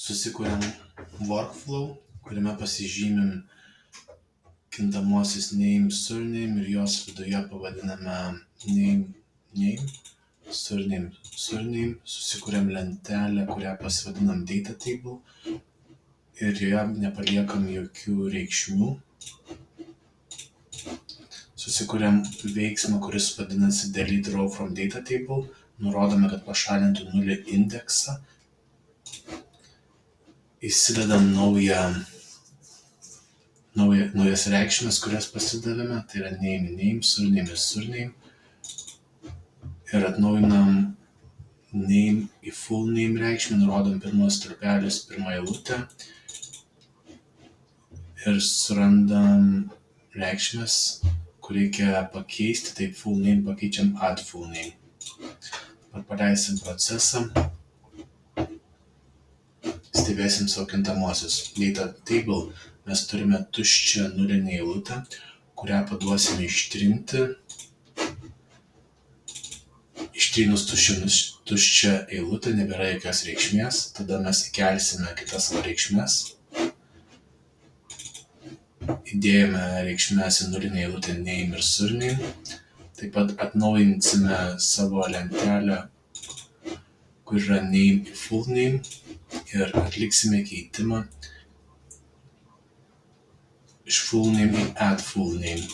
susikuriam workflow, kuriame pasižymim kintamuosius name, surname ir jos viduje pavadiname name, surname, susikuriam lentelę, kurią pasivadinam data table ir joje nepaliekam jokių reikšmių. Susikuriam veiksmą, kuris vadinasi delete row from data table, nurodome, kad pašalintų 0 indeksą. Įsidedam naujas reikšmes, kurias pasidavėme, tai yra name, surname ir surname. Ir atnaujinam name į full name reikšmę, nurodom pirmos stulpelis, pirmą eilutę. Ir surandam reikšmes, kur reikia pakeisti, tai full name pakeičiam add full name. Ar paleisim procesą. Stebėsim savo kintamuosius. Data table mes turime tuščią nulinę eilutę, kurią paduosime ištrinti. Ištrynus tuščią eilutę nebėra jokios reikšmės, tada mes įkelsime kitas savo reikšmes. Įdėjome reikšmes į nulinę eilutę name ir surname. Taip pat atnaujinsime savo lentelę, kur yra name į full name ir atliksime keitimą iš full name į add full name.